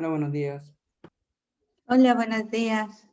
Hola, buenos días. Hola, buenos días.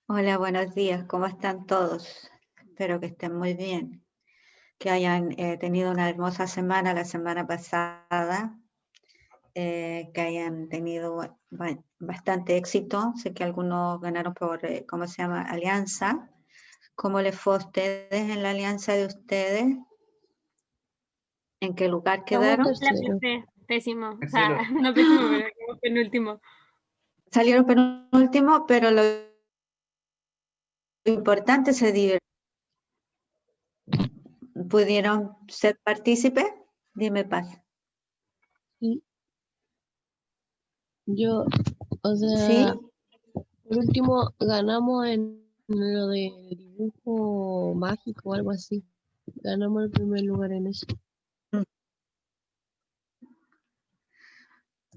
Hola, buenos días. ¿Cómo están todos? Espero que estén muy bien, que hayan tenido una hermosa semana la semana pasada, que hayan tenido bastante éxito. Sé que algunos ganaron por, ¿cómo se llama? Alianza. ¿Cómo les fue a ustedes en la alianza de ustedes? ¿En qué lugar quedaron? Pésimo, o sea, no pésimo, pero como penúltimo. Salieron penúltimo, pero lo importante se divirtieron. ¿Pudieron ser partícipes? Dime, Paz. Sí. Yo, o sea, ¿Sí? por último ganamos en lo de dibujo mágico o algo así. Ganamos el primer lugar en eso.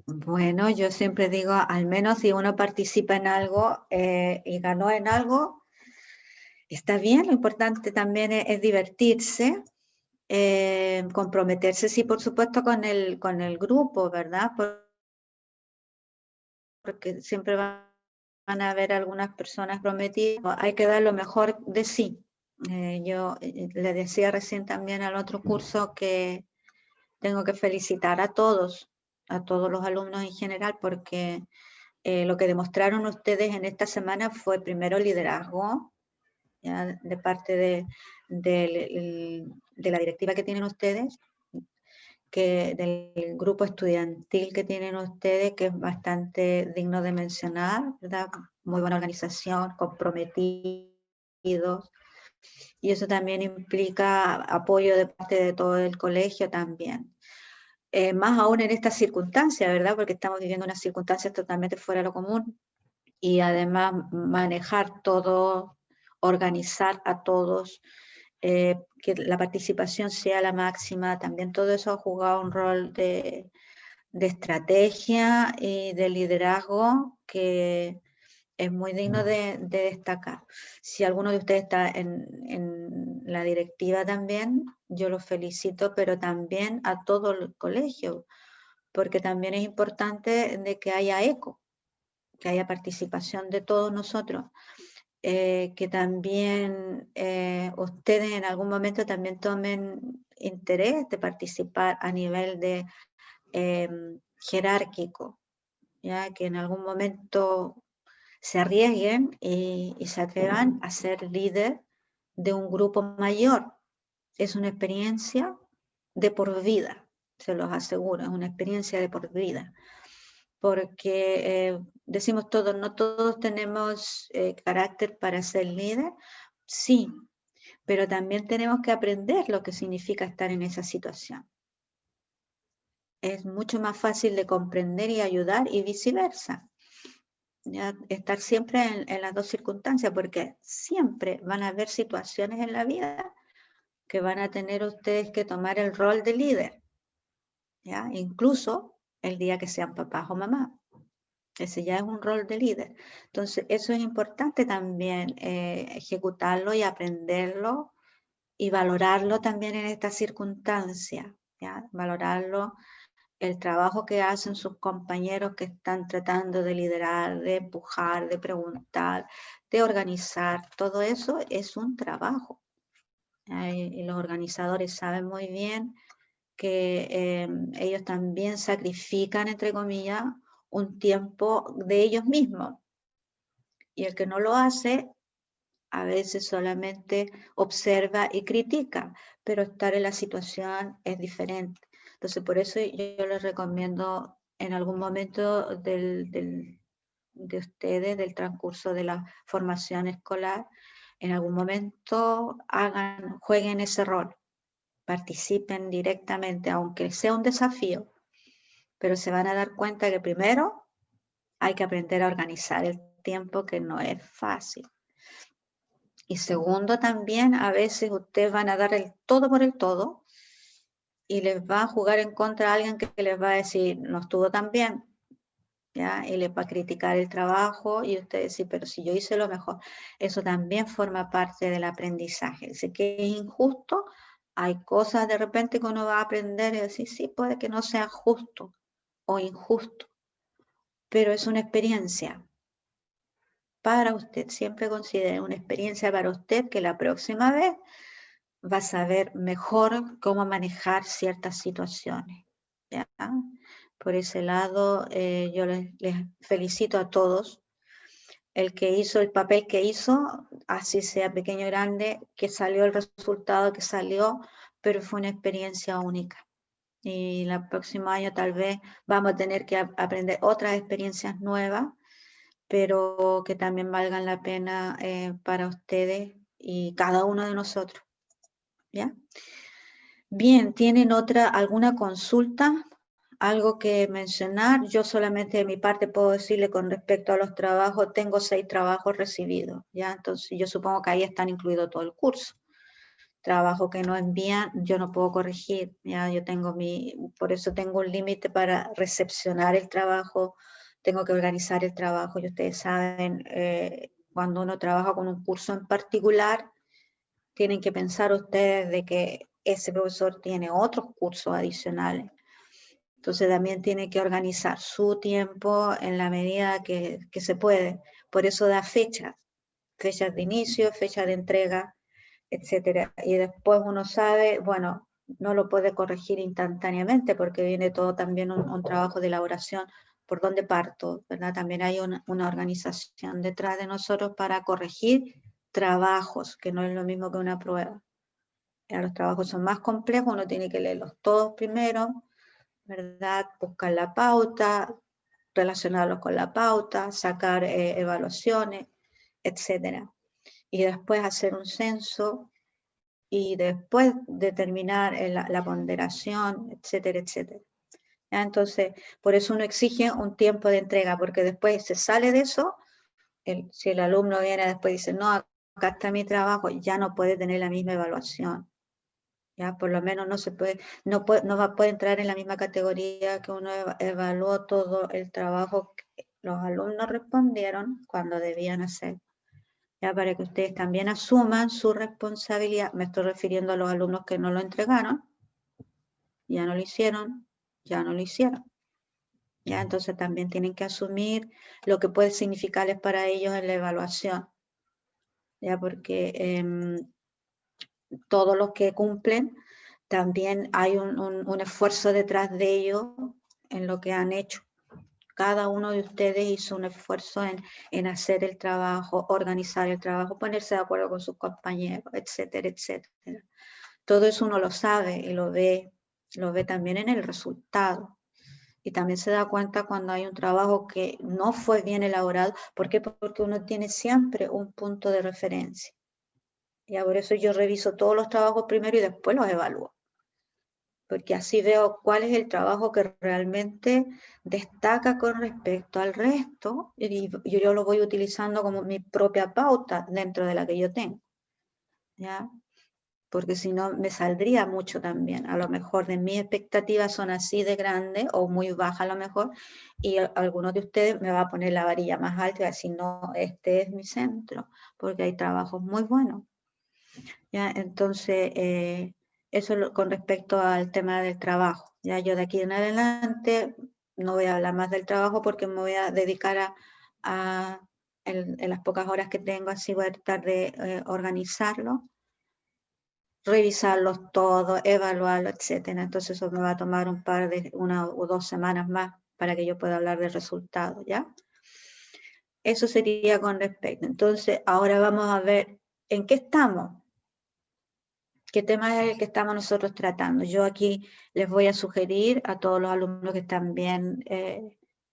Bueno, yo siempre digo, al menos si uno participa en algo y ganó en algo, está bien. Lo importante también es divertirse, comprometerse, sí, por supuesto, con el grupo, ¿verdad? Porque siempre van a haber algunas personas prometidas. Hay que dar lo mejor de sí. Yo le decía recién también al otro curso que tengo que felicitar a todos los alumnos en general, porque lo que demostraron ustedes en esta semana fue primero liderazgo, ¿ya? De parte de la directiva que tienen ustedes, del grupo estudiantil que tienen ustedes, que es bastante digno de mencionar, ¿verdad? Muy buena organización, comprometidos, y eso también implica apoyo de parte de todo el colegio también. Más aún en estas circunstancias, ¿verdad? Porque estamos viviendo unas circunstancias totalmente fuera de lo común, y además manejar todo, organizar a todos, que la participación sea la máxima, también todo eso ha jugado un rol de estrategia y de liderazgo que es muy digno de destacar. Si alguno de ustedes está en la directiva también, yo los felicito, pero también a todo el colegio, porque también es importante de que haya eco, que haya participación de todos nosotros. Que también ustedes en algún momento también tomen interés de participar a nivel de jerárquico, ¿ya? Que en algún momento se arriesguen y se atrevan a ser líder de un grupo mayor. Es una experiencia de por vida, se los aseguro, es una experiencia de por vida. Porque decimos todos, no todos tenemos carácter para ser líder, sí, pero también tenemos que aprender lo que significa estar en esa situación. Es mucho más fácil de comprender y ayudar y viceversa. ¿Ya? Estar siempre en las dos circunstancias, porque siempre van a haber situaciones en la vida que van a tener ustedes que tomar el rol de líder, ¿ya? Incluso el día que sean papás o mamás. Ese ya es un rol de líder. Entonces, eso es importante también, ejecutarlo y aprenderlo y valorarlo también en esta circunstancia, ¿ya? Valorarlo, el trabajo que hacen sus compañeros que están tratando de liderar, de empujar, de preguntar, de organizar. Todo eso es un trabajo. Y los organizadores saben muy bien que ellos también sacrifican, entre comillas, un tiempo de ellos mismos. Y el que no lo hace, a veces solamente observa y critica, pero estar en la situación es diferente. Entonces, por eso yo les recomiendo en algún momento de ustedes, del transcurso de la formación escolar, en algún momento jueguen ese rol, participen directamente, aunque sea un desafío, pero se van a dar cuenta que primero hay que aprender a organizar el tiempo, que no es fácil. Y segundo, también a veces ustedes van a dar el todo por el todo y les va a jugar en contra a alguien que les va a decir, no estuvo tan bien, ¿ya? Y les va a criticar el trabajo y ustedes sí, pero si yo hice lo mejor. Eso también forma parte del aprendizaje. Sé que es injusto, hay cosas de repente que uno va a aprender y decir, sí, puede que no sea justo o injusto, pero es una experiencia para usted. Siempre considere una experiencia para usted, que la próxima vez va a saber mejor cómo manejar ciertas situaciones, ¿ya? Por ese lado, yo les felicito a todos. El que hizo el papel que hizo, así sea pequeño o grande, que salió el resultado que salió, pero fue una experiencia única. Y el próximo año tal vez vamos a tener que aprender otras experiencias nuevas, pero que también valgan la pena para ustedes y cada uno de nosotros, ¿ya? Bien, ¿tienen alguna consulta? ¿Algo que mencionar? Yo solamente de mi parte puedo decirle con respecto a los trabajos, tengo 6 trabajos recibidos, ¿ya? Entonces yo supongo que ahí están incluido todo el curso. Trabajo que no envían, yo no puedo corregir, ¿ya? Yo tengo por eso tengo un límite para recepcionar el trabajo, tengo que organizar el trabajo, y ustedes saben, cuando uno trabaja con un curso en particular, tienen que pensar ustedes de que ese profesor tiene otros cursos adicionales. Entonces también tiene que organizar su tiempo en la medida que se puede. Por eso da fechas de inicio, fechas de entrega, etcétera. Y después uno sabe, bueno, no lo puede corregir instantáneamente porque viene todo también un trabajo de elaboración. ¿Por dónde parto? ¿Verdad? También hay una organización detrás de nosotros para corregir trabajos, que no es lo mismo que una prueba. Ya los trabajos son más complejos, uno tiene que leerlos todos primero, ¿verdad? Buscar la pauta, relacionarlo con la pauta, sacar evaluaciones, etcétera. Y después hacer un censo y después determinar la ponderación, etcétera, etcétera. ¿Ya? Entonces, por eso uno exige un tiempo de entrega, porque después se sale de eso, si el alumno viene después y dice, no, acá está mi trabajo, ya no puede tener la misma evaluación. Ya, por lo menos no se puede, no va a poder entrar en la misma categoría que uno evaluó todo el trabajo que los alumnos respondieron cuando debían hacer. Ya, para que ustedes también asuman su responsabilidad. Me estoy refiriendo a los alumnos que no lo entregaron, ya no lo hicieron, ya no lo hicieron. Ya, entonces también tienen que asumir lo que puede significarles para ellos en la evaluación. Ya, porque todos los que cumplen, también hay un esfuerzo detrás de ellos en lo que han hecho. Cada uno de ustedes hizo un esfuerzo en hacer el trabajo, organizar el trabajo, ponerse de acuerdo con sus compañeros, etcétera, etcétera. Todo eso uno lo sabe y lo ve también en el resultado. Y también se da cuenta cuando hay un trabajo que no fue bien elaborado. ¿Por qué? Porque uno tiene siempre un punto de referencia. Ya por eso yo reviso todos los trabajos primero y después los evalúo. Porque así veo cuál es el trabajo que realmente destaca con respecto al resto y yo lo voy utilizando como mi propia pauta dentro de la que yo tengo. ¿Ya? Porque si no me saldría mucho también. A lo mejor de mis expectativas son así de grandes o muy bajas a lo mejor y algunos de ustedes me va a poner la varilla más alta y va a decir, no, este es mi centro, porque hay trabajos muy buenos. ¿Ya? Entonces, eso con respecto al tema del trabajo. Ya yo de aquí en adelante no voy a hablar más del trabajo porque me voy a dedicar en las pocas horas que tengo, así voy a tratar de organizarlo, revisarlos todos, evaluarlo, etcétera. Entonces eso me va a tomar una o 2 semanas más para que yo pueda hablar del resultado, ¿ya? Eso sería con respecto. Entonces, ahora vamos a ver en qué estamos. ¿Qué tema es el que estamos nosotros tratando? Yo aquí les voy a sugerir a todos los alumnos que están bien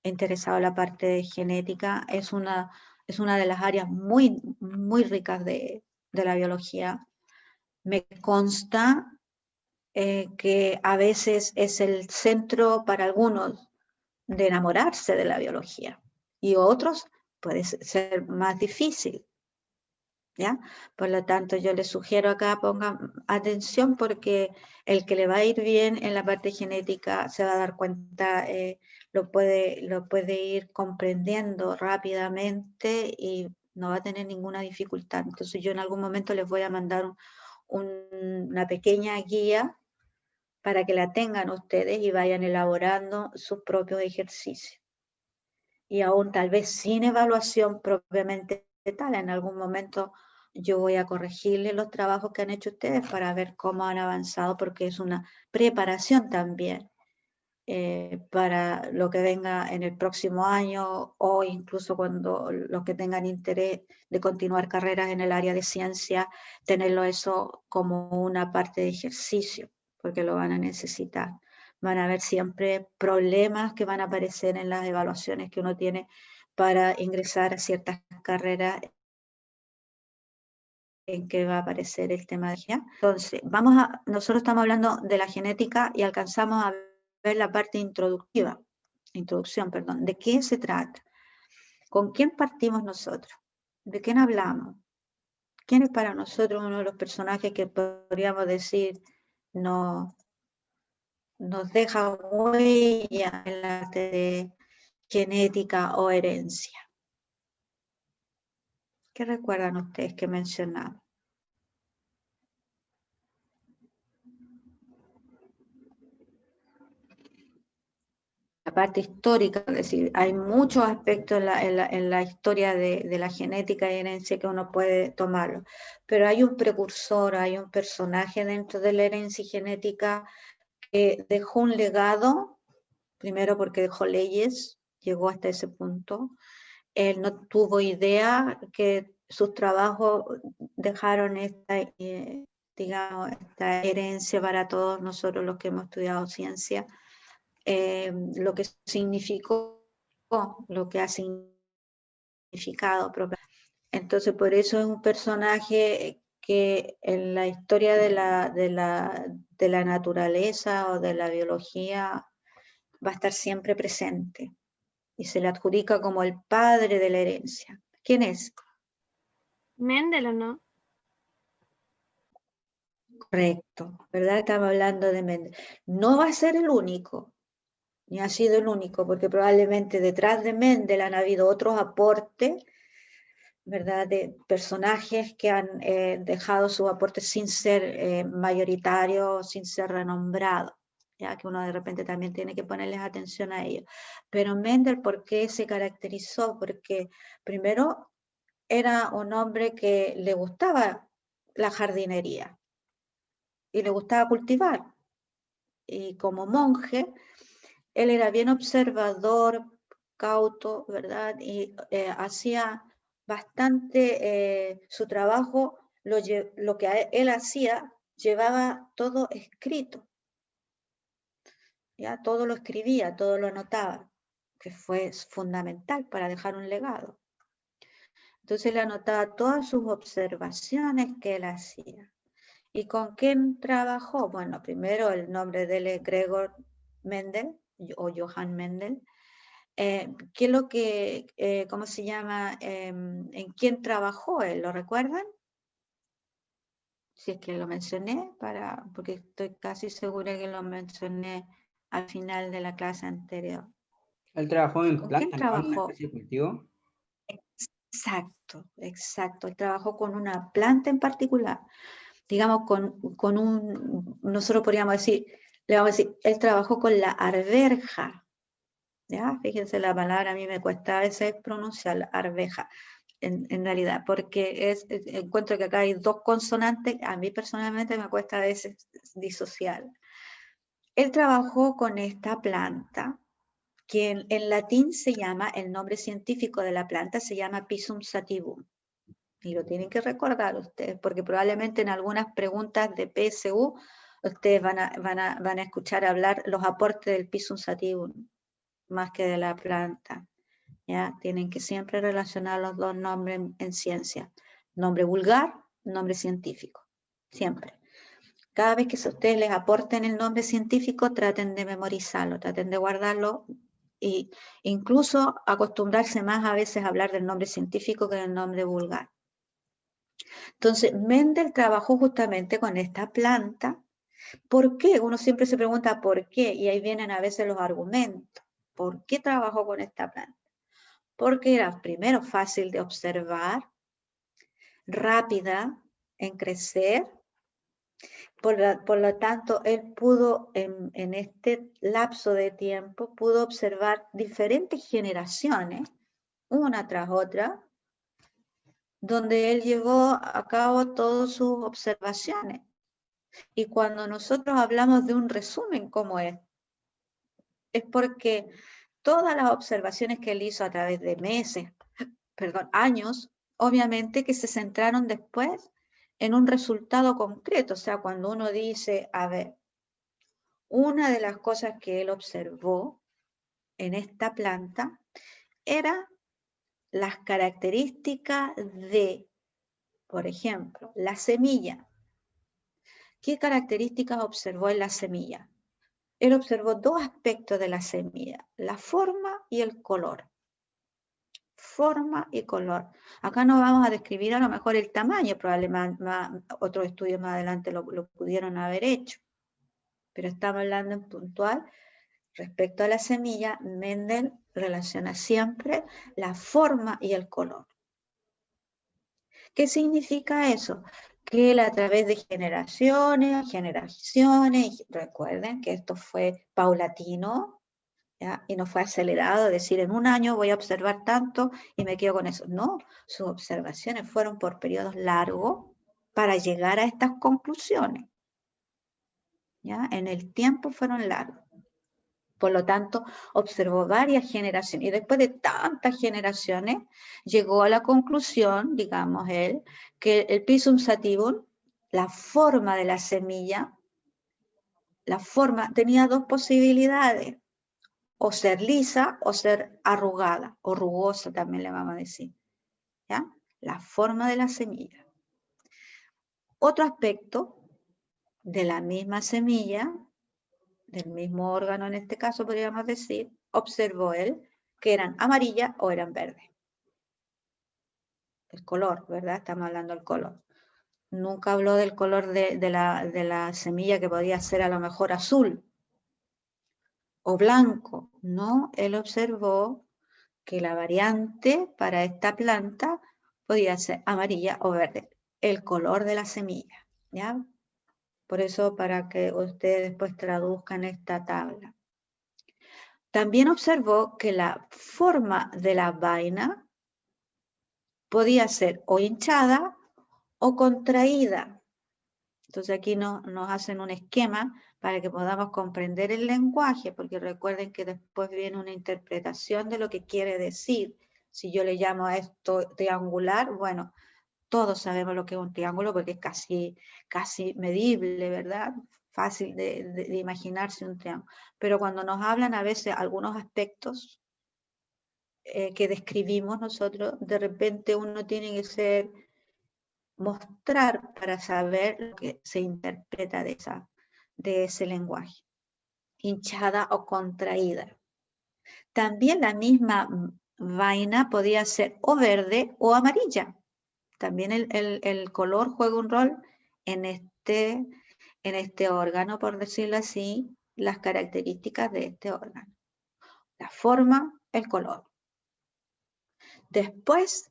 interesados en la parte de genética. Es una de las áreas muy, muy ricas de la biología. Me consta que a veces es el centro para algunos de enamorarse de la biología y otros puede ser más difícil. ¿Ya? Por lo tanto, yo les sugiero acá pongan atención porque el que le va a ir bien en la parte genética se va a dar cuenta, lo puede ir comprendiendo rápidamente y no va a tener ninguna dificultad. Entonces yo en algún momento les voy a mandar una pequeña guía para que la tengan ustedes y vayan elaborando sus propios ejercicios. Y aún tal vez sin evaluación propiamente tal, en algún momento yo voy a corregirle los trabajos que han hecho ustedes para ver cómo han avanzado, porque es una preparación también para lo que venga en el próximo año o incluso cuando los que tengan interés de continuar carreras en el área de ciencia, tenerlo eso como una parte de ejercicio, porque lo van a necesitar. Van a haber siempre problemas que van a aparecer en las evaluaciones que uno tiene para ingresar a ciertas carreras en que va a aparecer el tema de genética. Entonces, nosotros estamos hablando de la genética y alcanzamos a ver la parte introducción, perdón. ¿De qué se trata? ¿Con quién partimos nosotros? ¿De quién hablamos? ¿Quién es para nosotros uno de los personajes que podríamos decir nos deja huella en la arte de genética o herencia? ¿Qué recuerdan ustedes que mencionamos? La parte histórica, es decir, hay muchos aspectos en la historia de la genética y herencia que uno puede tomarlo, pero hay un precursor, hay un personaje dentro de la herencia y genética que dejó un legado, primero porque dejó leyes, llegó hasta ese punto, él no tuvo idea que sus trabajos dejaron digamos, esta herencia para todos nosotros los que hemos estudiado ciencia. lo que significó, lo que ha significado. Entonces, por eso es un personaje que en la historia de la naturaleza o de la biología va a estar siempre presente y se le adjudica como el padre de la herencia. ¿Quién es? Mendel, ¿o no? Correcto, ¿verdad? Estamos hablando de Mendel. No va a ser el único, ni ha sido el único, porque probablemente detrás de Mendel han habido otros aportes, ¿verdad? De personajes que han dejado sus aportes sin ser mayoritarios, sin ser renombrados, ya que uno de repente también tiene que ponerles atención a ellos. Pero Mendel, ¿por qué se caracterizó? Porque primero era un hombre que le gustaba la jardinería y le gustaba cultivar. Y como monje, él era bien observador, cauto, ¿verdad? Y hacía bastante su trabajo, lo que él hacía, llevaba todo escrito, ¿ya? Todo lo escribía, todo lo anotaba, que fue fundamental para dejar un legado. Entonces le anotaba todas sus observaciones que él hacía. ¿Y con quién trabajó? Bueno, primero el nombre de él es Gregor Mendel, o Johann Mendel. ¿Qué es lo que, cómo se llama, en quién trabajó él? ¿Lo recuerdan? Si es que lo mencioné, porque estoy casi segura que lo mencioné al final de la clase anterior. Él trabajó en ¿Con plantas, quién ¿no? En una trabajó? especie de cultivo. Exacto, exacto. Él trabajó con una planta en particular. Digamos, nosotros podríamos decir, le vamos a decir, él trabajó con la arveja. ¿Ya? Fíjense, la palabra a mí me cuesta a veces pronunciar, arveja, en realidad, porque encuentro que acá hay dos consonantes, a mí personalmente me cuesta a veces disociar. Él trabajó con esta planta, que en latín se llama, el nombre científico de la planta se llama Pisum sativum. Y lo tienen que recordar ustedes, porque probablemente en algunas preguntas de PSU ustedes van a escuchar hablar los aportes del Pisum sativum, más que de la planta. ¿Ya? Tienen que siempre relacionar los dos nombres en ciencia. Nombre vulgar, nombre científico. Siempre. Cada vez que ustedes les aporten el nombre científico, traten de memorizarlo, traten de guardarlo e incluso acostumbrarse más a veces a hablar del nombre científico que del nombre vulgar. Entonces, Mendel trabajó justamente con esta planta. ¿Por qué? Uno siempre se pregunta por qué, y ahí vienen a veces los argumentos. ¿Por qué trabajó con esta planta? Porque era primero fácil de observar, rápida en crecer, por lo tanto, él pudo, en este lapso de tiempo, pudo observar diferentes generaciones, una tras otra, donde él llevó a cabo todas sus observaciones. Y cuando nosotros hablamos de un resumen como es porque todas las observaciones que él hizo a través de años, obviamente que se centraron después en un resultado concreto. O sea, cuando uno dice, a ver, una de las cosas que él observó en esta planta era las características de, por ejemplo, la semilla. ¿Qué características observó en la semilla? Él observó dos aspectos de la semilla, la forma y el color. Forma y color. Acá no vamos a describir a lo mejor el tamaño, probablemente otros estudios más adelante lo pudieron haber hecho, pero estamos hablando en puntual. Respecto a la semilla, Mendel relaciona siempre la forma y el color. ¿Qué significa eso? Que él a través de generaciones, recuerden que esto fue paulatino, ¿ya? Y no fue acelerado, decir en un año voy a observar tanto y me quedo con eso. No, sus observaciones fueron por periodos largos para llegar a estas conclusiones. ¿Ya? En el tiempo fueron largos. Por lo tanto, observó varias generaciones y después de tantas generaciones llegó a la conclusión, digamos él, que el Pisum sativum, la forma de la semilla, la forma tenía dos posibilidades. o ser lisa o ser arrugada o rugosa también le vamos a decir. ¿Ya? La forma de la semilla. Otro aspecto de la misma semilla, del mismo órgano en este caso podríamos decir, observó él que eran amarillas o eran verdes. El color, ¿verdad? Estamos hablando del color. Nunca habló del color de la semilla que podía ser a lo mejor azul o blanco. No, él observó que la variante para esta planta podía ser amarilla o verde. El color de la semilla, ¿ya? Por eso para que ustedes después traduzcan esta tabla. También observó que la forma de la vaina podía ser o hinchada o contraída. Entonces aquí nos hacen un esquema para que podamos comprender el lenguaje, porque recuerden que después viene una interpretación de lo que quiere decir. Si yo le llamo a esto triangular, bueno, todos sabemos lo que es un triángulo porque es casi medible, ¿verdad? Fácil de imaginarse un triángulo. Pero cuando nos hablan a veces algunos aspectos que describimos nosotros, de repente uno tiene que mostrar para saber lo que se interpreta de ese lenguaje. Hinchada o contraída. También la misma vaina podía ser o verde o amarilla. También el color juega un rol en este órgano, por decirlo así, las características de este órgano. La forma, el color. Después,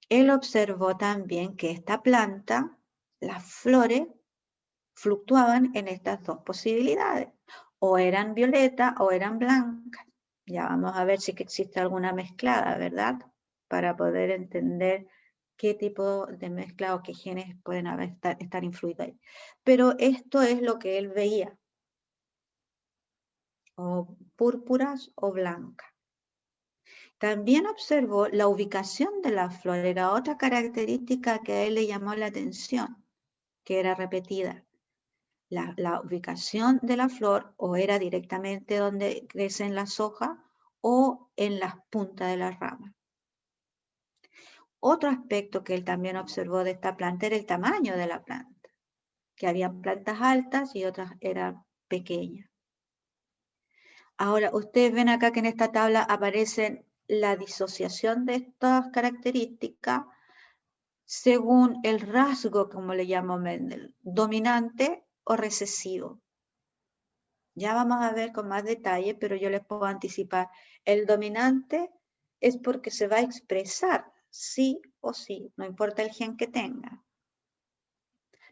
él observó también que esta planta, las flores, fluctuaban en estas dos posibilidades. O eran violetas o eran blancas. Ya vamos a ver si existe alguna mezclada, ¿verdad? Para poder entender qué tipo de mezcla o qué genes pueden estar influidos ahí. Pero esto es lo que él veía. O púrpuras o blancas. También observó la ubicación de la flor. Era otra característica que a él le llamó la atención, que era repetida. La ubicación de la flor o era directamente donde crecen las hojas o en las puntas de las ramas. Otro aspecto que él también observó de esta planta era el tamaño de la planta, que había plantas altas y otras eran pequeñas. Ahora, ustedes ven acá que en esta tabla aparece la disociación de estas características según el rasgo, como le llamó Mendel, dominante o recesivo. Ya vamos a ver con más detalle, pero yo les puedo anticipar. El dominante es porque se va a expresar sí o sí, no importa el gen que tenga.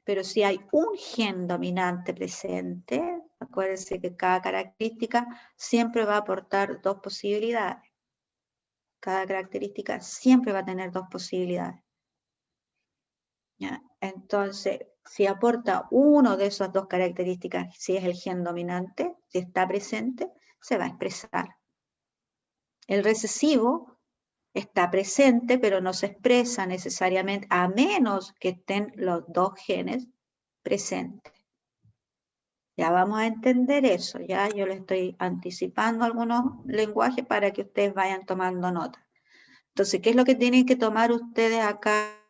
Pero si hay un gen dominante presente, acuérdense que cada característica siempre va a aportar dos posibilidades. Cada característica siempre va a tener dos posibilidades. ¿Ya? Entonces, si aporta uno de esas dos características, si es el gen dominante, si está presente, se va a expresar. El recesivo está presente, pero no se expresa necesariamente, a menos que estén los dos genes presentes. Ya vamos a entender eso, ya yo les estoy anticipando algunos lenguajes para que ustedes vayan tomando nota. Entonces, ¿qué es lo que tienen que tomar ustedes acá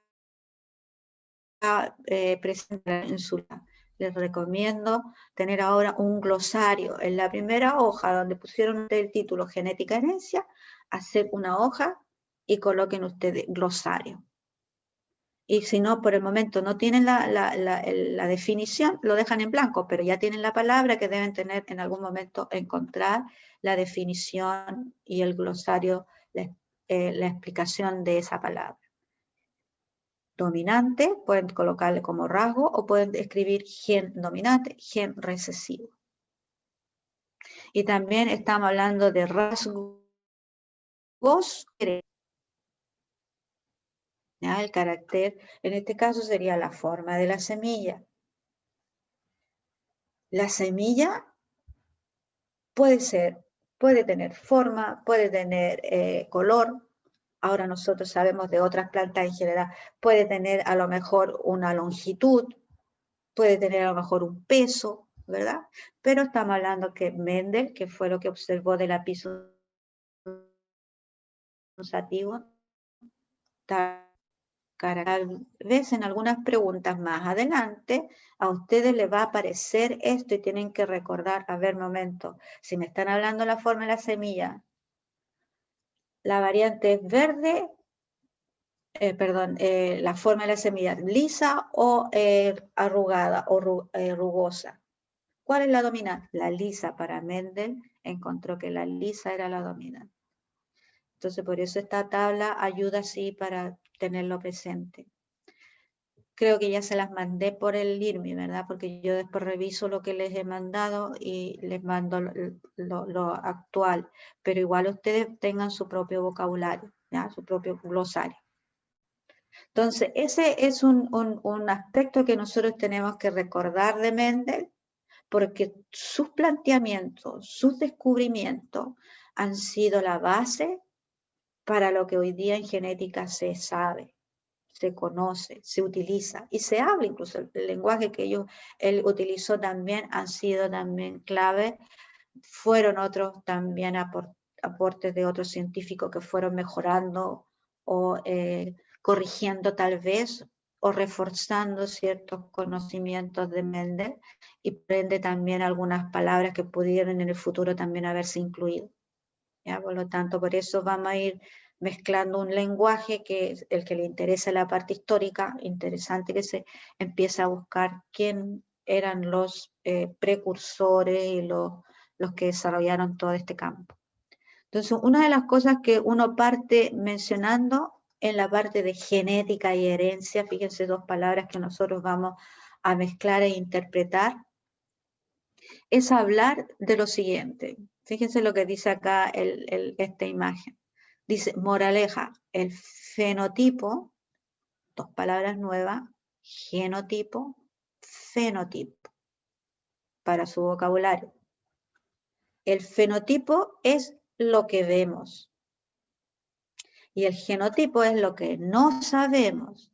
presente en su lado? Les recomiendo tener ahora un glosario. En la primera hoja donde pusieron el título Genética Herencia, hacer una hoja y coloquen ustedes glosario. Y si no, por el momento no tienen la definición, lo dejan en blanco, pero ya tienen la palabra que deben tener en algún momento, encontrar la definición y el glosario, la explicación de esa palabra. Dominante, pueden colocarle como rasgo o pueden escribir gen dominante, gen recesivo. Y también estamos hablando de rasgos. ¿Ya? El carácter, en este caso sería la forma de la semilla. La semilla puede tener forma, puede tener color. Ahora nosotros sabemos de otras plantas en general, puede tener a lo mejor una longitud, puede tener a lo mejor un peso, ¿verdad? Pero estamos hablando que Mendel, que fue lo que observó de la Pisum sativum, tal vez en algunas preguntas más adelante a ustedes les va a aparecer esto y tienen que recordar, a ver, momento, si me están hablando de la forma de la semilla, la variante es verde, la forma de la semilla lisa o arrugada o rugosa. ¿Cuál es la dominante? La lisa. Para Mendel encontró que la lisa era la dominante. Entonces, por eso esta tabla ayuda así para tenerlo presente. Creo que ya se las mandé por el IRMI, ¿verdad? Porque yo después reviso lo que les he mandado y les mando lo actual. Pero igual ustedes tengan su propio vocabulario, ¿ya? Su propio glosario. Entonces, ese es un aspecto que nosotros tenemos que recordar de Mendel, porque sus planteamientos, sus descubrimientos han sido la base para lo que hoy día en genética se sabe, se conoce, se utiliza y se habla. Incluso el lenguaje que él utilizó también han sido también clave. Fueron otros también aportes de otros científicos que fueron mejorando o corrigiendo tal vez o reforzando ciertos conocimientos de Mendel y por ende también algunas palabras que pudieron en el futuro también haberse incluido. ¿Ya? Por lo tanto, por eso vamos a ir mezclando un lenguaje que es el que le interesa la parte histórica, interesante que se empiece a buscar quién eran los precursores y los que desarrollaron todo este campo. Entonces, una de las cosas que uno parte mencionando en la parte de genética y herencia, fíjense dos palabras que nosotros vamos a mezclar e interpretar, es hablar de lo siguiente. Fíjense lo que dice acá esta imagen. Dice, moraleja, el fenotipo, dos palabras nuevas, genotipo, fenotipo, para su vocabulario. El fenotipo es lo que vemos y el genotipo es lo que no sabemos.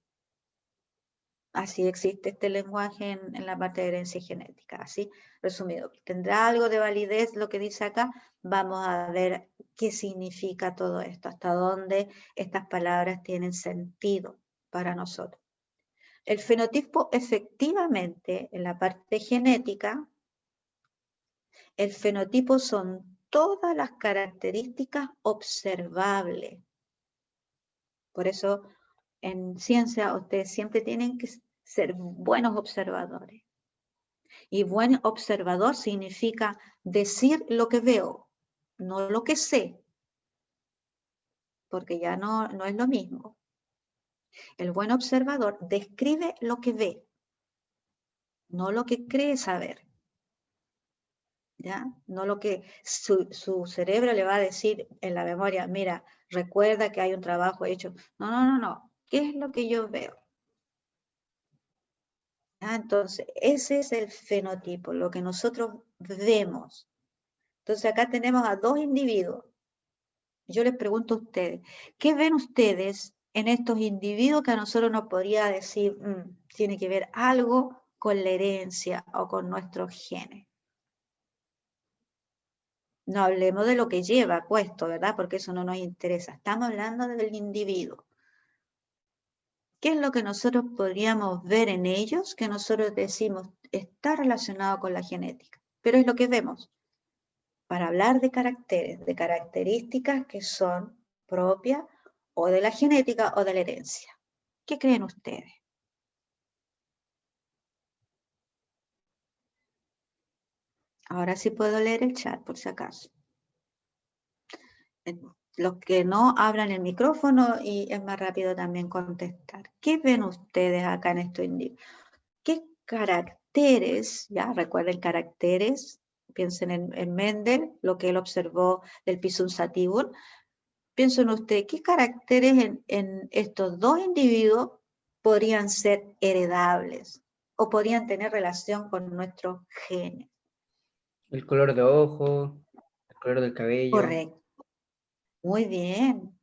Así existe este lenguaje en la parte de herencia genética, así resumido. ¿Tendrá algo de validez lo que dice acá? Vamos a ver qué significa todo esto, hasta dónde estas palabras tienen sentido para nosotros. El fenotipo efectivamente en la parte genética, el fenotipo son todas las características observables. Por eso en ciencia ustedes siempre tienen que ser buenos observadores. Y buen observador significa decir lo que veo, no lo que sé, porque ya no es lo mismo. El buen observador describe lo que ve, no lo que cree saber. ¿Ya? No lo que su cerebro le va a decir en la memoria, mira, recuerda que hay un trabajo hecho. No. ¿Qué es lo que yo veo? ¿Ya? Entonces, ese es el fenotipo, lo que nosotros vemos. Entonces, acá tenemos a dos individuos. Yo les pregunto a ustedes, ¿qué ven ustedes en estos individuos que a nosotros nos podría decir, tiene que ver algo con la herencia o con nuestros genes? No hablemos de lo que lleva puesto, ¿verdad? Porque eso no nos interesa. Estamos hablando del individuo. ¿Qué es lo que nosotros podríamos ver en ellos que nosotros decimos está relacionado con la genética? Pero es lo que vemos. Para hablar de caracteres, de características que son propias o de la genética o de la herencia. ¿Qué creen ustedes? Ahora sí puedo leer el chat, por si acaso. Los que no abran el micrófono y es más rápido también contestar. ¿Qué ven ustedes acá en estos individuos? ¿Qué caracteres, ya recuerden caracteres, piensen en Mendel, lo que él observó del Pisum sativum, piensen ustedes, ¿qué caracteres en estos dos individuos podrían ser heredables o podrían tener relación con nuestros genes? El color de ojo, el color del cabello. Correcto. Muy bien.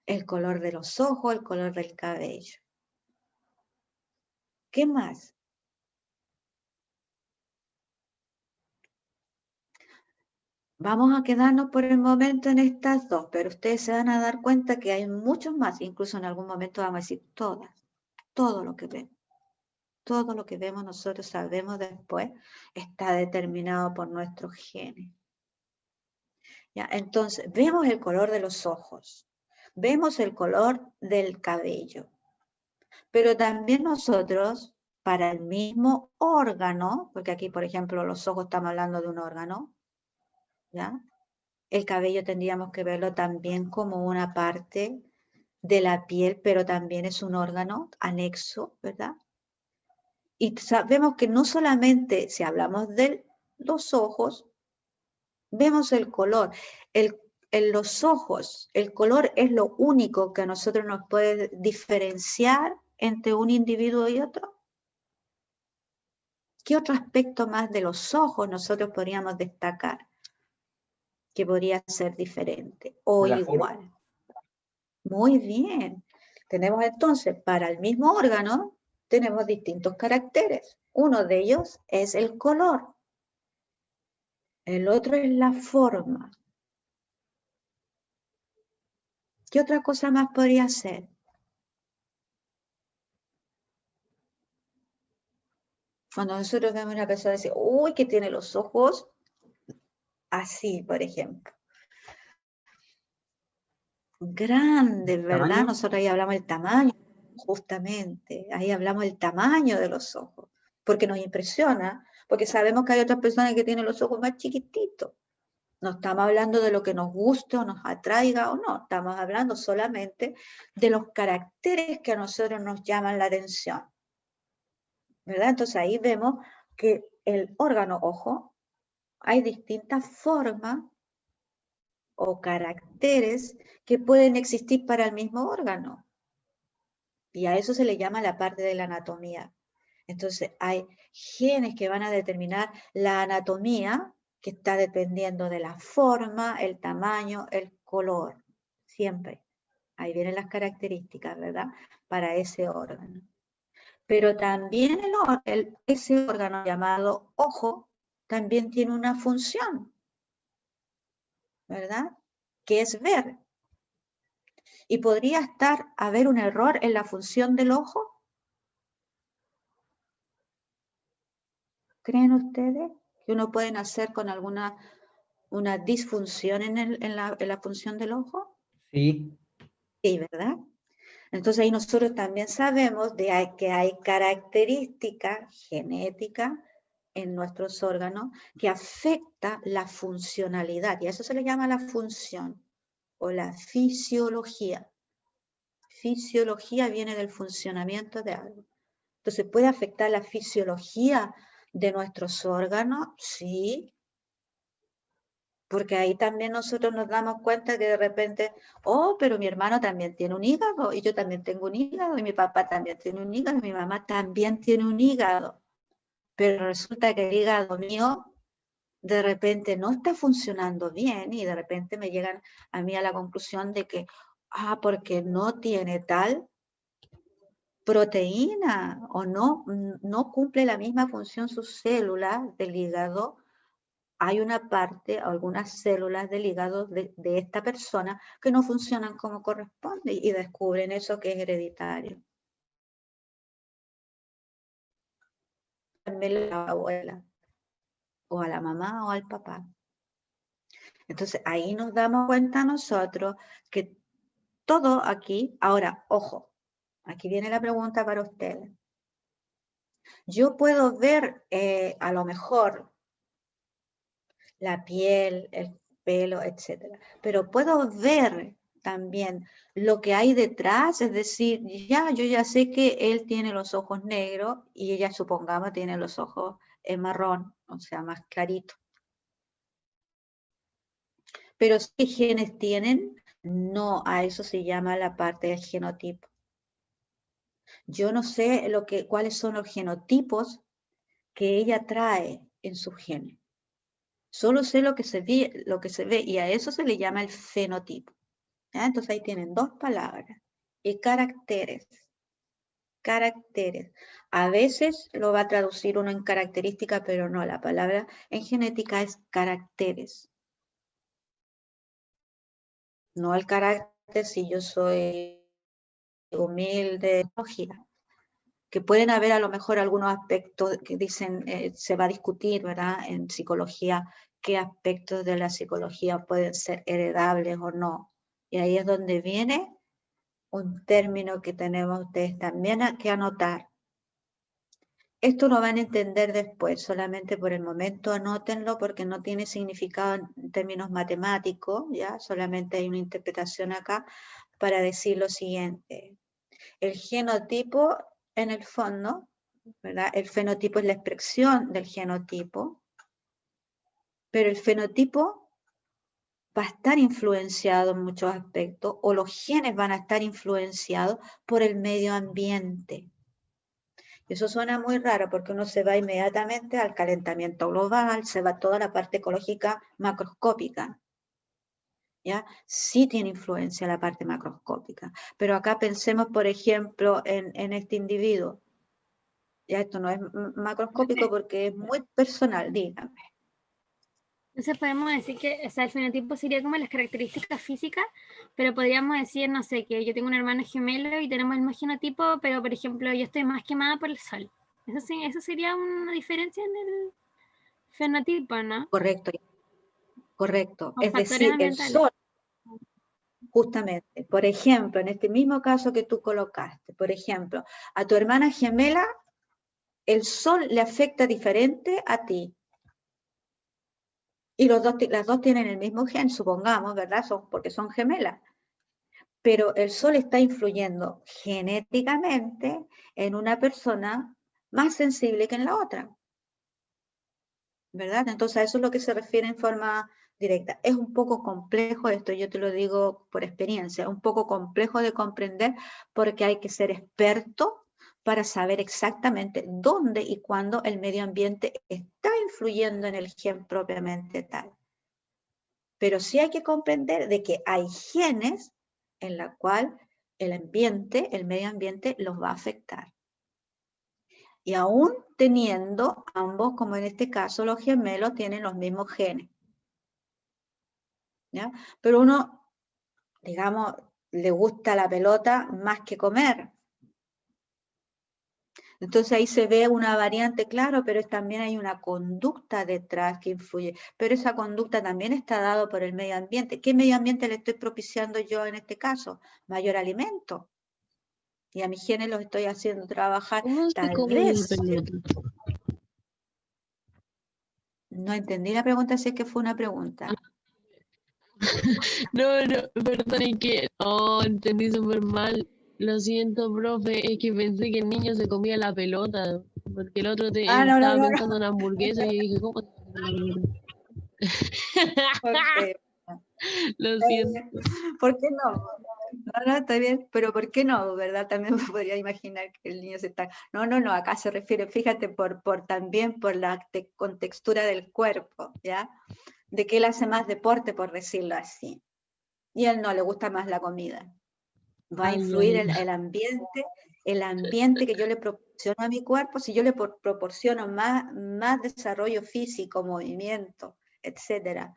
El color de los ojos, el color del cabello. ¿Qué más? Vamos a quedarnos por el momento en estas dos, pero ustedes se van a dar cuenta que hay muchos más, incluso en algún momento vamos a decir todas, todo lo que vemos. Todo lo que vemos nosotros sabemos después está determinado por nuestros genes. ¿Ya? Entonces, vemos el color de los ojos, vemos el color del cabello, pero también nosotros, para el mismo órgano, porque aquí, por ejemplo, los ojos estamos hablando de un órgano, ¿ya? El cabello tendríamos que verlo también como una parte de la piel, pero también es un órgano anexo, ¿verdad? Y sabemos que no solamente si hablamos de los ojos, vemos el color. En los ojos, el color es lo único que a nosotros nos puede diferenciar entre un individuo y otro. ¿Qué otro aspecto más de los ojos nosotros podríamos destacar que podría ser diferente o La igual? forma. Muy bien. Tenemos entonces, para el mismo órgano, tenemos distintos caracteres. Uno de ellos es el color. El otro es la forma. ¿Qué otra cosa más podría ser? Cuando nosotros vemos a una persona y decimos, uy, que tiene los ojos así, por ejemplo. Grandes, ¿verdad? ¿Tamaño? Nosotros ahí hablamos del tamaño, justamente. Ahí hablamos del tamaño de los ojos, porque nos impresiona, porque sabemos que hay otras personas que tienen los ojos más chiquititos. No estamos hablando de lo que nos guste o nos atraiga o no, estamos hablando solamente de los caracteres que a nosotros nos llaman la atención, ¿verdad? Entonces ahí vemos que el órgano ojo, hay distintas formas o caracteres que pueden existir para el mismo órgano. Y a eso se le llama la parte de la anatomía. Entonces hay genes que van a determinar la anatomía, que está dependiendo de la forma, el tamaño, el color. Siempre. Ahí vienen las características, ¿verdad? Para ese órgano. Pero también ese órgano llamado ojo también tiene una función, ¿verdad? Que es ver. ¿Y podría haber un error en la función del ojo? ¿Creen ustedes que uno puede nacer con una disfunción en la función del ojo? Sí. Sí, ¿verdad? Entonces ahí nosotros también sabemos que hay características genéticas en nuestros órganos que afecta la funcionalidad, y a eso se le llama la función o la fisiología. Fisiología viene del funcionamiento de algo. Entonces, ¿puede afectar la fisiología de nuestros órganos? Sí, porque ahí también nosotros nos damos cuenta que de repente, oh, pero mi hermano también tiene un hígado, y yo también tengo un hígado, y mi papá también tiene un hígado, y mi mamá también tiene un hígado. Pero resulta que el hígado mío de repente no está funcionando bien, y de repente me llegan a mí a la conclusión de que, porque no tiene tal proteína o no cumple la misma función sus células del hígado, hay una parte, algunas células del hígado de esta persona que no funcionan como corresponde, y descubren eso que es hereditario. También a la abuela, o a la mamá o al papá. Entonces ahí nos damos cuenta nosotros que todo aquí, ahora, ojo, aquí viene la pregunta para ustedes. Yo puedo ver a lo mejor la piel, el pelo, etcétera, pero puedo ver también lo que hay detrás, es decir, yo ya sé que él tiene los ojos negros y ella, supongamos, tiene los ojos marrón, o sea, más clarito. Pero ¿qué genes tienen? No, a eso se llama la parte del genotipo. Yo no sé cuáles son los genotipos que ella trae en sus genes. Solo sé lo que se ve, y a eso se le llama el fenotipo. ¿Ya? Entonces ahí tienen dos palabras. Y caracteres. Caracteres. A veces lo va a traducir uno en característica, pero no, la palabra en genética es caracteres. no el carácter si yo soy humilde, que pueden haber a lo mejor algunos aspectos que dicen, se va a discutir, ¿verdad? En psicología, qué aspectos de la psicología pueden ser heredables o no. Y ahí es donde viene un término que tenemos ustedes también que anotar. Esto lo van a entender después, solamente por el momento anótenlo porque no tiene significado en términos matemáticos, ¿ya? Solamente hay una interpretación acá para decir lo siguiente. El genotipo, en el fondo, ¿verdad? El fenotipo es la expresión del genotipo, pero el fenotipo va a estar influenciado en muchos aspectos, o los genes van a estar influenciados por el medio ambiente. Eso suena muy raro porque uno se va inmediatamente al calentamiento global, se va a toda la parte ecológica macroscópica. ¿Ya? Sí tiene influencia la parte macroscópica, pero acá pensemos, por ejemplo, en este individuo. Ya esto no es macroscópico porque es muy personal, dígame. Entonces podemos decir que, o sea, el fenotipo sería como las características físicas, pero podríamos decir, no sé, que yo tengo un hermano gemelo y tenemos el mismo genotipo, pero por ejemplo yo estoy más quemada por el sol. Eso sí, eso sería una diferencia en el fenotipo, ¿no? Correcto, correcto. Con Es factores decir, el ambientales. sol, justamente, por ejemplo, en este mismo caso que tú colocaste, por ejemplo, a tu hermana gemela, el sol le afecta diferente a ti. Y las dos tienen el mismo gen, supongamos, ¿verdad? Porque son gemelas. Pero el sol está influyendo genéticamente en una persona más sensible que en la otra, ¿verdad? Entonces a eso es lo que se refiere en forma directa. Es un poco complejo esto, yo te lo digo por experiencia, un poco complejo de comprender porque hay que ser experto para saber exactamente dónde y cuándo el medio ambiente está influyendo en el gen propiamente tal. Pero sí hay que comprender de que hay genes en la cual el ambiente, el medio ambiente, los va a afectar. Y aún teniendo ambos, como en este caso los gemelos, tienen los mismos genes. ¿Ya? Pero uno, digamos, le gusta la pelota más que comer. Entonces ahí se ve una variante, claro, pero también hay una conducta detrás que influye. Pero esa conducta también está dada por el medio ambiente. ¿Qué medio ambiente le estoy propiciando yo en este caso? Mayor alimento. Y a mis genes los estoy haciendo trabajar, ¿Cómo se tal come la vez. pelota? No entendí la pregunta, si es que fue una pregunta. No, perdón, es que, entendí súper mal. Lo siento, profe, es que pensé que el niño se comía la pelota, porque el otro Ah, no, no, estaba no, pensando en hamburguesa y dije, ¿cómo se come la pelota? no. Okay. Lo siento. ¿Por qué no? No, no, está bien, pero ¿por qué no? ¿Verdad? También me podría imaginar que el niño se está... No, no, no, acá se refiere, fíjate, también por la contextura del cuerpo, ¿ya? De que él hace más deporte, por decirlo así. Y a él no le gusta más la comida. Va a Ay, ya, influir ya. el ambiente que yo le proporciono a mi cuerpo, si yo le proporciono más desarrollo físico, movimiento, etcétera.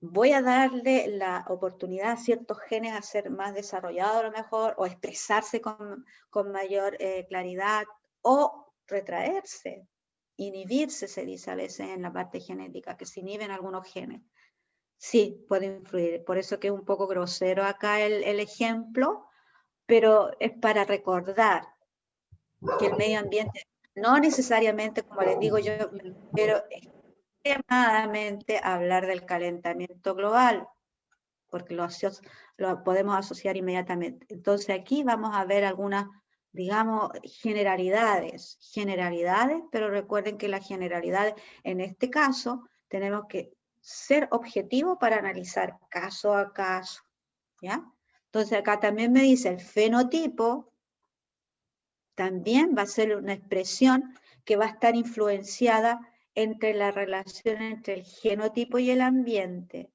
Voy a darle la oportunidad a ciertos genes a ser más desarrollados a lo mejor, o expresarse con mayor claridad, o retraerse, inhibirse, se dice a veces en la parte genética, que se inhiben algunos genes. Sí, puede influir. Por eso que es un poco grosero acá el ejemplo, pero es para recordar que el medio ambiente, no necesariamente, como les digo yo, pero extremadamente hablar del calentamiento global, porque lo podemos asociar inmediatamente. Entonces aquí vamos a ver algunas, digamos, generalidades, pero recuerden que las generalidades, en este caso, tenemos que ser objetivos para analizar caso a caso, ¿ya? Entonces acá también me dice el fenotipo, también va a ser una expresión que va a estar influenciada entre la relación entre el genotipo y el ambiente.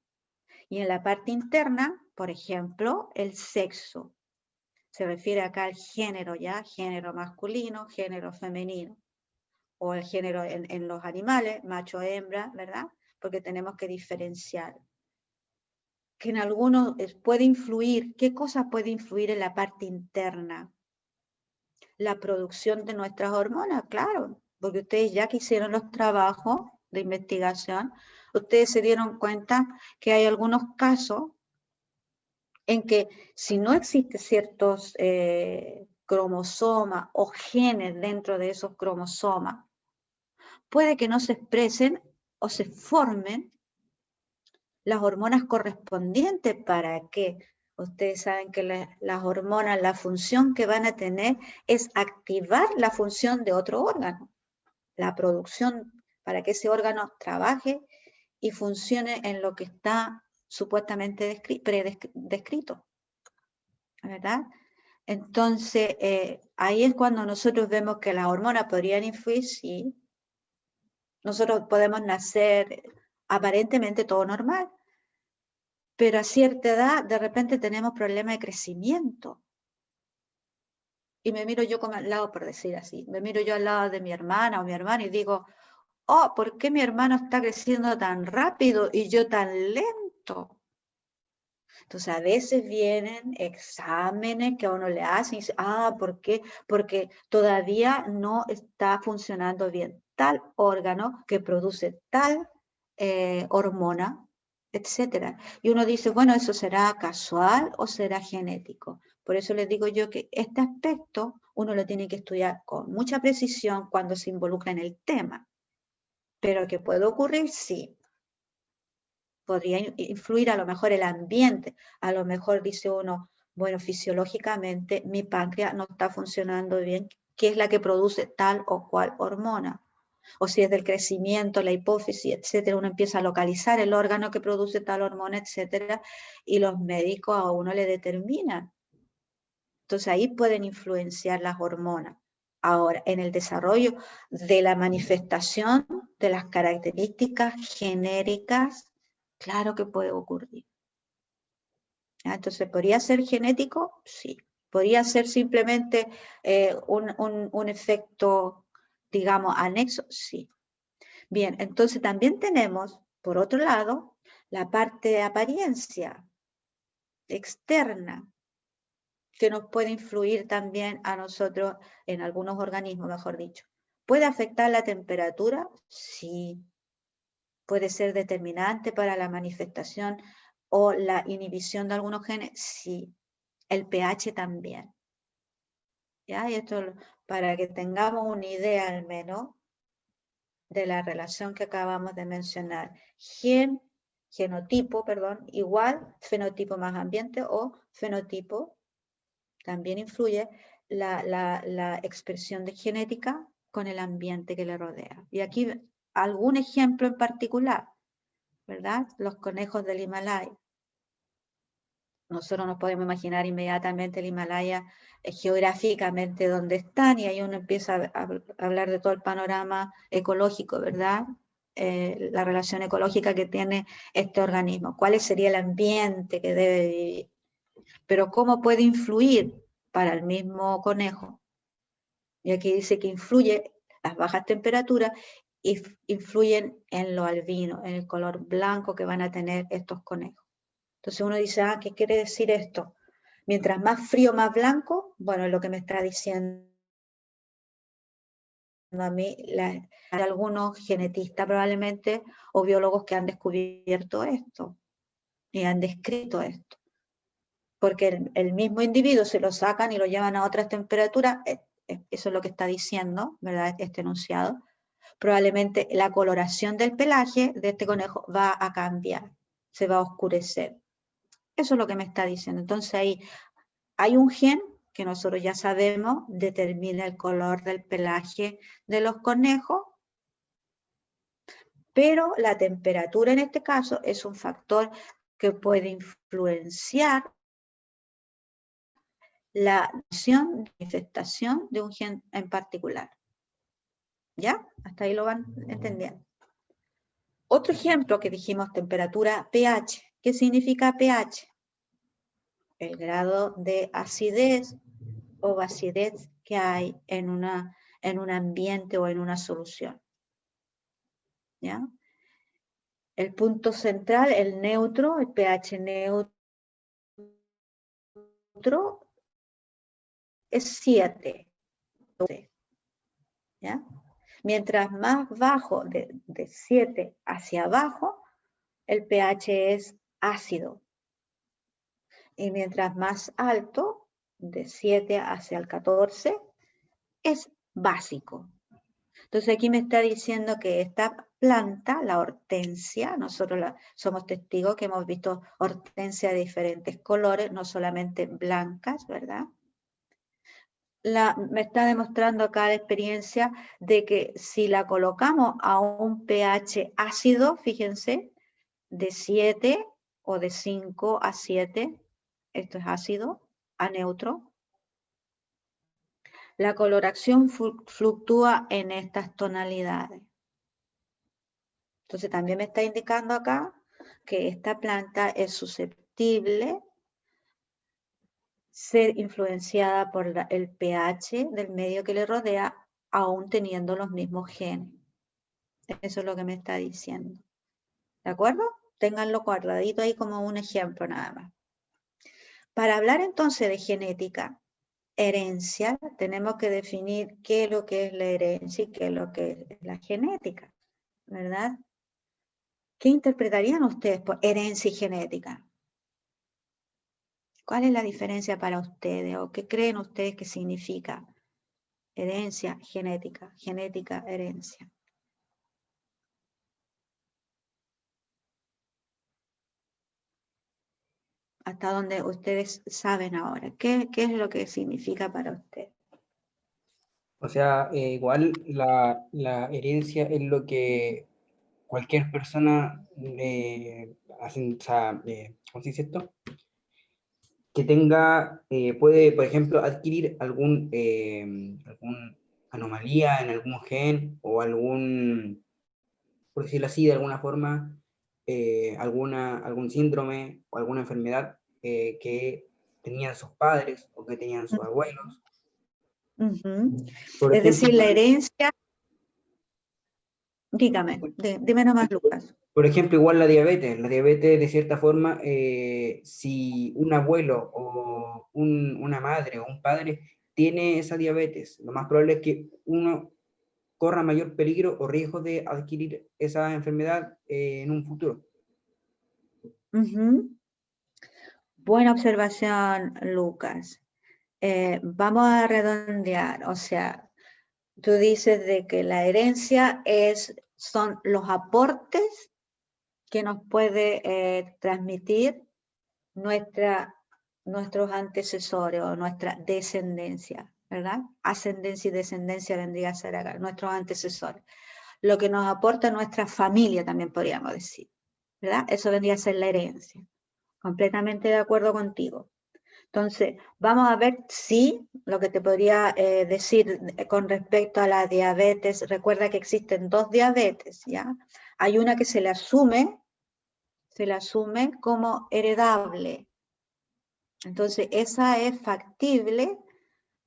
Y en la parte interna, por ejemplo, el sexo. Se refiere acá al género, ¿ya? Género masculino, género femenino. O el género en los animales, macho, hembra, ¿verdad? Porque tenemos que diferenciar. que en algunos puede influir. ¿Qué cosa puede influir en la parte interna? La producción de nuestras hormonas, claro, porque ustedes ya que hicieron los trabajos de investigación, ustedes se dieron cuenta que hay algunos casos en que si no existen ciertos cromosomas o genes dentro de esos cromosomas, puede que no se expresen o se formen las hormonas correspondientes. ¿Para qué? Ustedes saben que las hormonas, la función que van a tener es activar la función de otro órgano, la producción para que ese órgano trabaje y funcione en lo que está supuestamente descrito, ¿verdad? Entonces, ahí es cuando nosotros vemos que las hormonas podrían influir, sí. Nosotros podemos nacer aparentemente todo normal, pero a cierta edad de repente tenemos problemas de crecimiento. Y me miro yo como al lado, por decir así, me miro yo al lado de mi hermana o mi hermano y digo, oh, ¿por qué mi hermano está creciendo tan rápido y yo tan lento? Entonces a veces vienen exámenes que a uno le hacen y dice, ah, ¿por qué? Porque todavía no está funcionando bien tal órgano que produce tal hormona, etcétera. Y uno dice, bueno, ¿eso será casual o será genético? Por eso les digo yo que este aspecto uno lo tiene que estudiar con mucha precisión cuando se involucra en el tema. Pero que puede ocurrir, sí. Podría influir a lo mejor el ambiente, a lo mejor dice uno, bueno, fisiológicamente mi páncreas no está funcionando bien, ¿qué es la que produce tal o cual hormona? O si es del crecimiento, la hipófisis, etcétera, uno empieza a localizar el órgano que produce tal hormona, etcétera, y los médicos a uno le determinan. Entonces ahí pueden influenciar las hormonas. Ahora, en el desarrollo de la manifestación de las características genéricas, claro que puede ocurrir. ¿Ya? Entonces, ¿podría ser genético? Sí. ¿Podría ser simplemente un efecto, digamos, anexo? Sí. Bien, entonces también tenemos, por otro lado, la parte de apariencia externa, que nos puede influir también a nosotros en algunos organismos, mejor dicho. ¿Puede afectar la temperatura? Sí. ¿Puede ser determinante para la manifestación o la inhibición de algunos genes? Sí. El pH también. ¿Ya? Y esto para que tengamos una idea al menos de la relación que acabamos de mencionar. Genotipo, perdón, igual fenotipo más ambiente o fenotipo también influye la expresión de genética con el ambiente que le rodea. Y aquí algún ejemplo en particular, ¿verdad? Los conejos del Himalaya. Nosotros nos podemos imaginar inmediatamente el Himalaya geográficamente donde están y ahí uno empieza a hablar de todo el panorama ecológico, ¿verdad? La relación ecológica que tiene este organismo. ¿Cuál sería el ambiente que debe vivir? Pero ¿cómo puede influir para el mismo conejo? Y aquí dice que influye las bajas temperaturas y influyen en lo albino, en el color blanco que van a tener estos conejos. Entonces uno dice, ah, ¿qué quiere decir esto? Mientras más frío, más blanco, bueno, es lo que me está diciendo a mí algunos genetistas probablemente o biólogos que han descubierto esto y han descrito esto. Porque el mismo individuo se lo sacan y lo llevan a otras temperaturas, eso es lo que está diciendo, ¿verdad? Este enunciado. Probablemente la coloración del pelaje de este conejo va a cambiar, se va a oscurecer. Eso es lo que me está diciendo. Entonces ahí hay un gen que nosotros ya sabemos determina el color del pelaje de los conejos, pero la temperatura en este caso es un factor que puede influenciar la manifestación de un gen en particular. ¿Ya? Hasta ahí lo van entendiendo. Otro ejemplo que dijimos, temperatura pH. ¿Qué significa pH? El grado de acidez o basidez que hay en un ambiente o en una solución. ¿Ya? El punto central, el neutro, el pH neutro, es 7. ¿Ya? Mientras más bajo, de 7 hacia abajo, el pH es ácido. Y mientras más alto, de 7 hacia el 14, es básico. Entonces aquí me está diciendo que esta planta, la hortensia, nosotros somos testigos que hemos visto hortensia de diferentes colores, no solamente blancas, ¿verdad? Me está demostrando acá la experiencia de que si la colocamos a un pH ácido, fíjense, de 7 o de 5 a 7, esto es ácido, a neutro, la coloración fluctúa en estas tonalidades. Entonces también me está indicando acá que esta planta es susceptible ser influenciada por el pH del medio que le rodea, aún teniendo los mismos genes. Eso es lo que me está diciendo. ¿De acuerdo? Ténganlo guardadito ahí como un ejemplo nada más. Para hablar entonces de genética, herencia, tenemos que definir qué es lo que es la herencia y qué es lo que es la genética, ¿verdad? ¿Qué interpretarían ustedes por herencia y genética? ¿Cuál es la diferencia para ustedes o qué creen ustedes que significa herencia, genética, genética, herencia? Hasta donde ustedes saben ahora. ¿Qué es lo que significa para ustedes? O sea, igual la herencia es lo que cualquier persona hace, o sea, ¿cómo se dice esto? Que tenga, puede, por ejemplo, adquirir algún anomalía en algún gen o algún, por decirlo así, de alguna forma, algún síndrome o alguna enfermedad que tenían sus padres o que tenían sus abuelos. Por Es ejemplo, decir, la herencia, dígame, dime nomás, Lucas. por ejemplo, igual la diabetes de cierta forma, si un abuelo o una madre o un padre tiene esa diabetes, lo más probable es que uno corra mayor peligro o riesgo de adquirir esa enfermedad en un futuro. Buena observación, Lucas. Vamos a redondear, o sea, tú dices de que la herencia son los aportes que nos puede transmitir nuestros antecesores o nuestra descendencia, ¿verdad? Ascendencia y descendencia vendría a ser acá, nuestros antecesores. Lo que nos aporta nuestra familia también podríamos decir, ¿verdad? Eso vendría a ser la herencia. Completamente de acuerdo contigo. Entonces, vamos a ver si lo que te podría decir con respecto a la diabetes, recuerda que existen dos diabetes, ¿ya? Hay una que se le asume como heredable. Entonces, esa es factible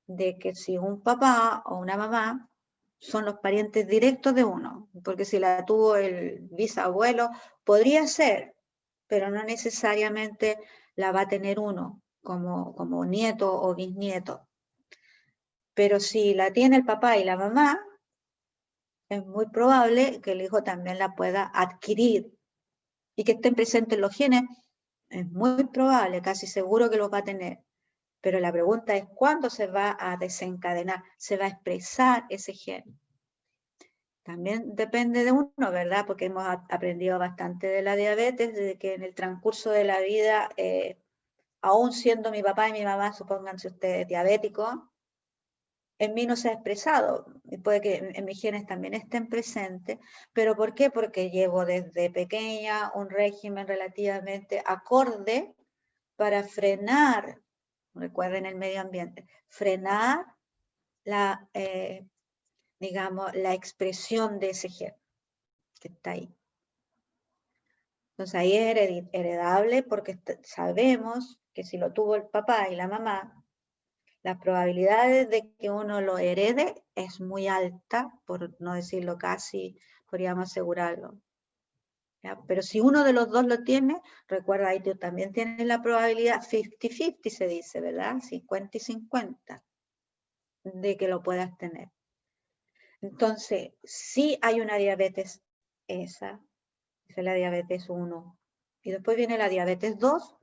de que si un papá o una mamá son los parientes directos de uno, porque si la tuvo el bisabuelo, podría ser, pero no necesariamente la va a tener uno como nieto o bisnieto. Pero si la tiene el papá y la mamá, es muy probable que el hijo también la pueda adquirir y que estén presentes los genes, es muy probable, casi seguro que los va a tener. Pero la pregunta es cuándo se va a desencadenar, se va a expresar ese gen. También depende de uno, ¿verdad? Porque hemos aprendido bastante de la diabetes, de que en el transcurso de la vida, aún siendo mi papá y mi mamá, supónganse ustedes diabéticos, en mí no se ha expresado, y puede que en mis genes también estén presentes, pero ¿por qué? Porque llevo desde pequeña un régimen relativamente acorde para frenar, recuerden el medio ambiente, frenar digamos, la expresión de ese gen que está ahí. Entonces ahí es heredable porque sabemos que si lo tuvo el papá y la mamá, las probabilidades de que uno lo herede es muy alta, por no decirlo casi, podríamos asegurarlo. ¿ya? Pero si uno de los dos lo tiene, recuerda, ahí tú también tienes la probabilidad 50-50, se dice, ¿verdad? 50 y 50 de que lo puedas tener. Entonces, si hay una diabetes, esa es la diabetes 1. Y después viene la diabetes 2,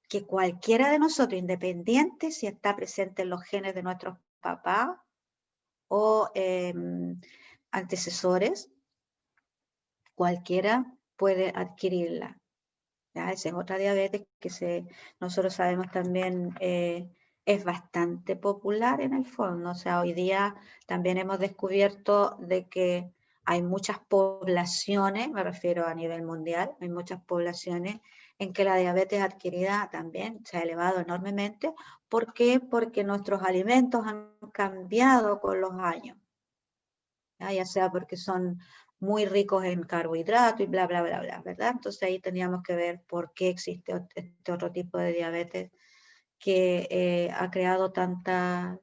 que cualquiera de nosotros, independiente si está presente en los genes de nuestros papás o antecesores, cualquiera puede adquirirla. ¿Ya? Esa es otra diabetes que nosotros sabemos también es bastante popular en el fondo. O sea, hoy día también hemos descubierto de que hay muchas poblaciones, me refiero a nivel mundial, hay muchas poblaciones en que la diabetes adquirida también se ha elevado enormemente. ¿Por qué? Porque nuestros alimentos han cambiado con los años. Ya sea porque son muy ricos en carbohidratos y bla, bla, bla, bla, ¿verdad? Entonces ahí teníamos que ver por qué existe este otro tipo de diabetes que ha creado tanta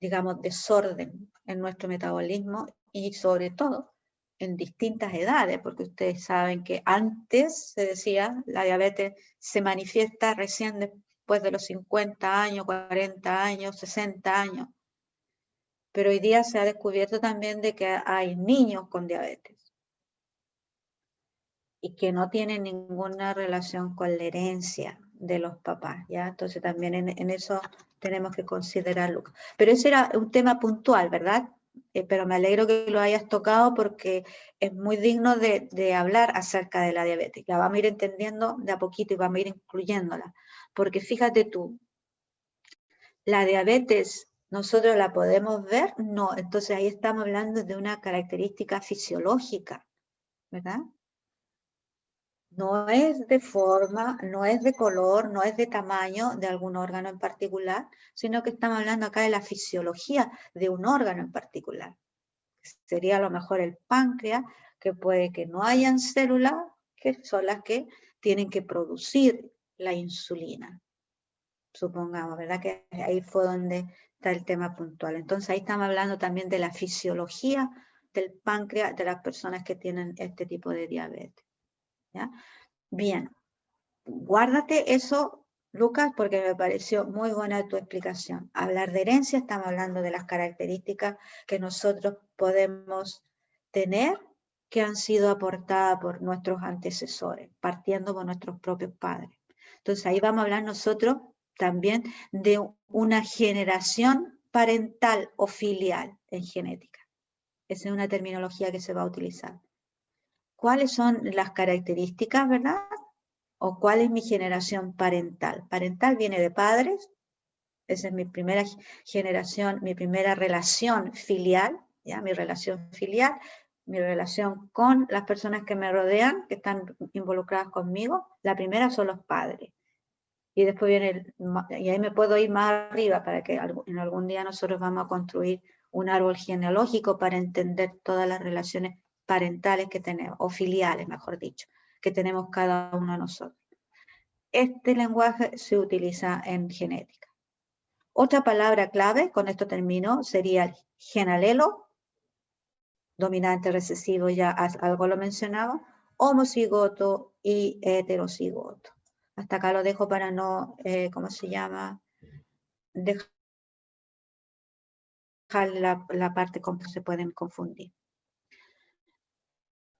digamos, desorden en nuestro metabolismo y sobre todo en distintas edades, porque ustedes saben que antes se decía la diabetes se manifiesta recién después de los 50 años, 40 años, 60 años. Pero hoy día se ha descubierto también de que hay niños con diabetes y que no tienen ninguna relación con la herencia de los papás, ¿ya? Entonces también en eso tenemos que considerarlo. Pero ese era un tema puntual, ¿verdad? Pero me alegro que lo hayas tocado porque es muy digno de hablar acerca de la diabetes. La vamos a ir entendiendo de a poquito y vamos a ir incluyéndola. Porque fíjate tú, la diabetes, ¿nosotros la podemos ver? No, entonces ahí estamos hablando de una característica fisiológica, ¿verdad? No es de forma, no es de color, no es de tamaño de algún órgano en particular, sino que estamos hablando acá de la fisiología de un órgano en particular. Sería a lo mejor el páncreas, que puede que no hayan células, que son las que tienen que producir la insulina. Supongamos, ¿verdad? Que ahí fue donde está el tema puntual. Entonces ahí estamos hablando también de la fisiología del páncreas de las personas que tienen este tipo de diabetes. ¿Ya? Bien, guárdate eso, Lucas, porque me pareció muy buena tu explicación. Hablar de herencia, estamos hablando de las características que nosotros podemos tener que han sido aportadas por nuestros antecesores, partiendo por nuestros propios padres. Entonces ahí vamos a hablar nosotros también de una generación parental o filial en genética. Esa es una terminología que se va a utilizar. ¿Cuáles son las características, verdad? ¿O cuál es mi generación parental? Parental viene de padres, esa es mi primera generación, mi primera relación filial, ¿ya? Mi relación filial, mi relación con las personas que me rodean, que están involucradas conmigo. La primera son los padres. Y después viene, y ahí me puedo ir más arriba para que en algún día nosotros vamos a construir un árbol genealógico para entender todas las relaciones parentales que tenemos, o filiales, mejor dicho, que tenemos cada uno de nosotros. Este lenguaje se utiliza en genética. Otra palabra clave, con esto termino, sería el genalelo, dominante recesivo, ya algo lo mencionaba, homocigoto y heterocigoto. Hasta acá lo dejo para no, ¿cómo se llama? Dejar la parte como se pueden confundir.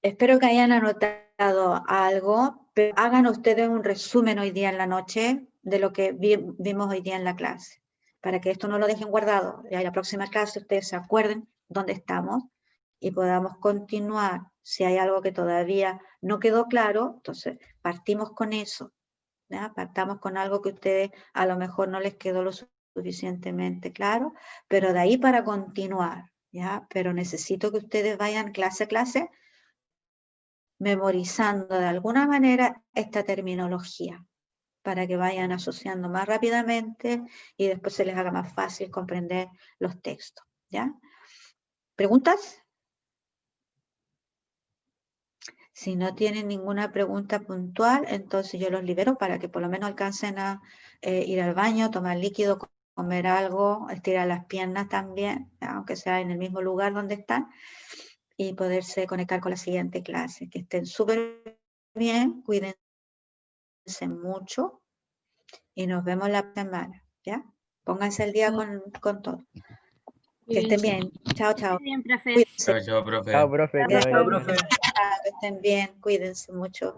Espero que hayan anotado algo, pero hagan ustedes un resumen hoy día en la noche de lo que vimos hoy día en la clase, para que esto no lo dejen guardado. Y en la próxima clase ustedes se acuerden dónde estamos y podamos continuar. Si hay algo que todavía no quedó claro, entonces partimos con eso. ¿Ya? Partamos con algo que a ustedes a lo mejor no les quedó lo suficientemente claro, pero de ahí para continuar, ¿ya? Pero necesito que ustedes vayan clase a clase memorizando de alguna manera esta terminología para que vayan asociando más rápidamente y después se les haga más fácil comprender los textos, ¿ya? ¿Preguntas? Si no tienen ninguna pregunta puntual, entonces yo los libero para que por lo menos alcancen a ir al baño, tomar líquido, comer algo, estirar las piernas también, aunque sea en el mismo lugar donde están. y poderse conectar con la siguiente clase. Que estén súper bien, cuídense mucho y nos vemos la semana, ¿ya? Pónganse el día con todo. Que estén bien. Chao, chao. Muy bien, profe. Cuídense. Chao, profe. Chao, profe. que Chao, vaya bien. profe. Que estén bien. Cuídense mucho.